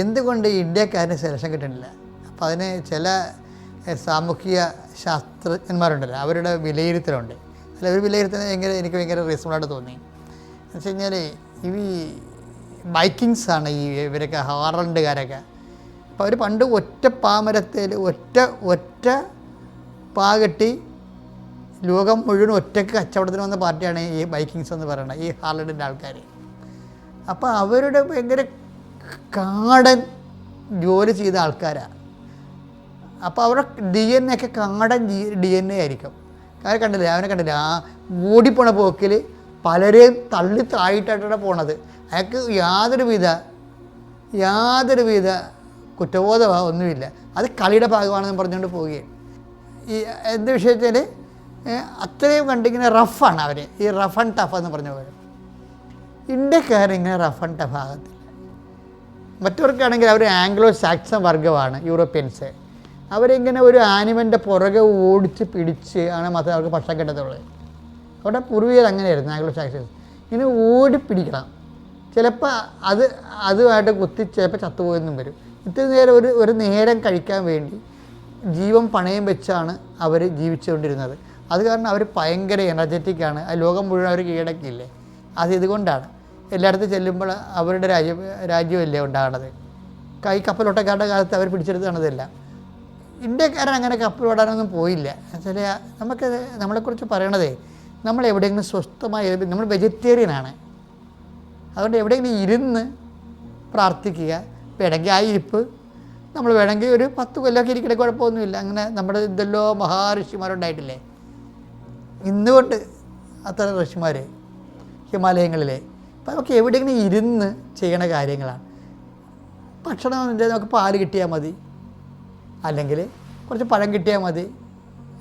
എന്തുകൊണ്ട് ഇന്ത്യക്കാരന് സെലക്ഷൻ കിട്ടുന്നില്ല? അപ്പോൾ അതിന് ചില സാമൂഹിക ശാസ്ത്രജ്ഞന്മാരുണ്ടല്ലോ, അവരുടെ വിലയിരുത്തലുണ്ട്. അല്ല, ഒരു വിലയിരുത്തൽ എനിക്ക് ഭയങ്കര റീസണബിളായിട്ട് തോന്നി. എന്ന് വെച്ച് കഴിഞ്ഞാൽ ഈ ബൈക്കിങ്സാണ് ഇവരൊക്കെ, ഹാർലൻഡുകാരൊക്കെ. അപ്പോൾ അവർ പണ്ട് ഒറ്റ പാമരത്തിൽ ഒറ്റ പാ കെട്ടി ലോകം മുഴുവൻ ഒറ്റയ്ക്ക് കച്ചവടത്തിന് വന്ന പാർട്ടിയാണ് ഈ ബൈക്കിങ്സ് എന്ന് പറയുന്നത്, ഈ ഹാർലൻഡിൻ്റെ ആൾക്കാർ. അപ്പോൾ അവരുടെ ഭയങ്കര കാടൻ ജോലി ചെയ്ത ആൾക്കാരാണ്. അപ്പോൾ അവരുടെ DNA ഒക്കെ കാടൻ DNA ആയിരിക്കും. കാര്യം കണ്ടില്ലേ, അവനെ കണ്ടില്ലേ, ആ ഓടിപ്പോണ പോക്കിൽ പലരെയും തള്ളി താഴെയിട്ടാണ് പോണത്. അയാൾക്ക് യാതൊരുവിധ കുറ്റബോധമോ ഒന്നുമില്ല. അത് കളിയുടെ ഭാഗമാണെന്ന് പറഞ്ഞുകൊണ്ട് പോവുകയാണ്. ഈ എന്ത് വിഷയത്തിൽ അത്രയും കണ്ടിങ്ങനെ റഫാണ് അവർ, ഈ റഫ് ആൻഡ് ടഫ് എന്ന് പറഞ്ഞ പോലെ. ഇന്ത്യക്കാരിങ്ങനെ റഫ് ആൻഡ് ടഫ് ആകത്തില്ല. മറ്റവർക്കാണെങ്കിൽ അവർ ആംഗ്ലോ സാക്സൺ വർഗ്ഗമാണ്, യൂറോപ്യൻസ്. അവരിങ്ങനെ ഒരു ആനിമലിൻ്റെ പുറകെ ഓടിച്ച് പിടിച്ച് ആണ് മാത്രമേ അവർക്ക് ഭക്ഷണം കിട്ടത്തുള്ളൂ. അവിടെ പൂർവ്വികർ അങ്ങനെയായിരുന്നു, ആംഗ്ലോ സാക്സൺസ്. ഇങ്ങനെ ഓടിപ്പിടിക്കണം. ചിലപ്പോൾ അതുമായിട്ട് കുത്തി ചിലപ്പോൾ ചത്തുപോയെന്നും വരും. ഇത്ര നേരം ഒരു നേരം കഴിക്കാൻ വേണ്ടി ജീവൻ പണയം വെച്ചാണ് അവർ ജീവിച്ചുകൊണ്ടിരുന്നത്. അത് കാരണം അവർ ഭയങ്കര എനർജറ്റിക്കാണ്. ആ ലോകം മുഴുവൻ അവർ കീഴടക്കിയില്ലേ, അത് ഇതുകൊണ്ടാണ്. എല്ലായിടത്തും ചെല്ലുമ്പോൾ അവരുടെ രാജ്യമല്ലേ ഉണ്ടാകണത്. കപ്പലോട്ടക്കാരുടെ കാലത്ത് അവർ പിടിച്ചെടുത്താണിതെല്ലാം. ഇന്ത്യക്കാരൻ അങ്ങനെ കപ്പലോടാനൊന്നും പോയില്ല. എന്നുവെച്ചാൽ നമ്മളെക്കുറിച്ച് പറയണതേ, നമ്മൾ എവിടെയെങ്കിലും സ്വസ്ഥമായി, നമ്മൾ വെജിറ്റേറിയനാണ്. അതുകൊണ്ട് എവിടെയെങ്കിലും ഇരുന്ന് പ്രാർത്ഥിക്കുക. വേണമെങ്കിൽ ആ ഇരിപ്പ് നമ്മൾ വേണമെങ്കിൽ ഒരു 10 കൊല്ലമൊക്കെ ഇരിക്കണേ കുഴപ്പമൊന്നുമില്ല. അങ്ങനെ നമ്മുടെ ഇതെല്ലോ മഹാഋഷിമാരുണ്ടായിട്ടില്ലേ, ഇന്നുകൊണ്ട് അത്ര ഋഷിമാർ ഹിമാലയങ്ങളിലെ. അപ്പോൾ നമുക്ക് എവിടെയെങ്കിലും ഇരുന്ന് ചെയ്യണ കാര്യങ്ങളാണ്. ഭക്ഷണം നമുക്ക് പാല് കിട്ടിയാൽ മതി, അല്ലെങ്കിൽ കുറച്ച് പഴം കിട്ടിയാൽ മതി.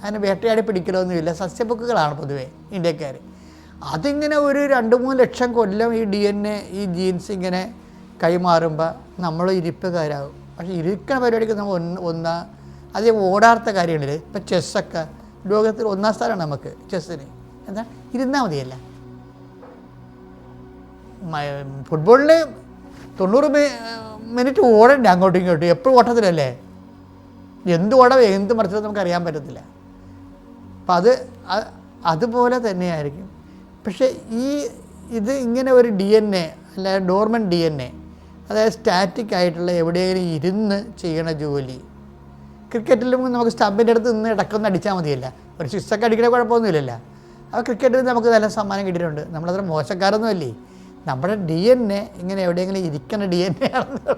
അതിന് വേട്ടയാടി പിടിക്കലൊന്നുമില്ല. സസ്യബുക്കുകളാണ് പൊതുവേ ഇന്ത്യക്കാർ. അതിങ്ങനെ ഒരു 2-3 ലക്ഷം കൊല്ലം ഈ DNA, ഈ ജീൻസ് ഇങ്ങനെ കൈമാറുമ്പോൾ നമ്മൾ ഇരിപ്പുകാരാകും. പക്ഷേ ഇരിക്കണ പരിപാടിക്ക് നമ്മൾ അതേ ഓടാത്ത കാര്യങ്ങളിൽ ഇപ്പം ചെസ്സൊക്കെ ലോകത്തിൽ 1-ാം സ്ഥാനമാണ് നമുക്ക് ചെസ്സിന്. എന്താ, ഇരുന്നാൽ മതിയല്ല. ഫുട്ബോളിൽ 90 മിനിറ്റ് ഓടണ്ടേ അങ്ങോട്ടും ഇങ്ങോട്ടും, എപ്പോഴും ഓട്ടത്തിലല്ലേ. എന്ത് ഓടം എന്ത് മറിച്ചത് നമുക്ക് അറിയാൻ പറ്റത്തില്ല. അപ്പം അതുപോലെ തന്നെയായിരിക്കും. പക്ഷേ ഇത് ഇങ്ങനെ ഒരു DNA, അല്ല ഡോർമൻ DNA, അതായത് സ്റ്റാറ്റിക് ആയിട്ടുള്ള എവിടെയെങ്കിലും ഇരുന്ന് ചെയ്യണ ജോലി. ക്രിക്കറ്റിലും നമുക്ക് സ്റ്റമ്പിൻ്റെ അടുത്ത് നിന്ന് ഇടക്കൊന്ന് അടിച്ചാൽ മതിയല്ല, ഒരു സിക്സൊക്കെ അടിക്കണ കുഴപ്പമൊന്നുമില്ലല്ലോ. അപ്പോൾ ക്രിക്കറ്റിൽ നമുക്ക് നല്ല സമ്മാനം കിട്ടിയിട്ടുണ്ട്. നമ്മളത്ര മോശക്കാരൊന്നും അല്ലേ. നമ്മുടെ DNA ഇങ്ങനെ എവിടെയെങ്കിലും ഇരിക്കണ DNA ആണെന്ന്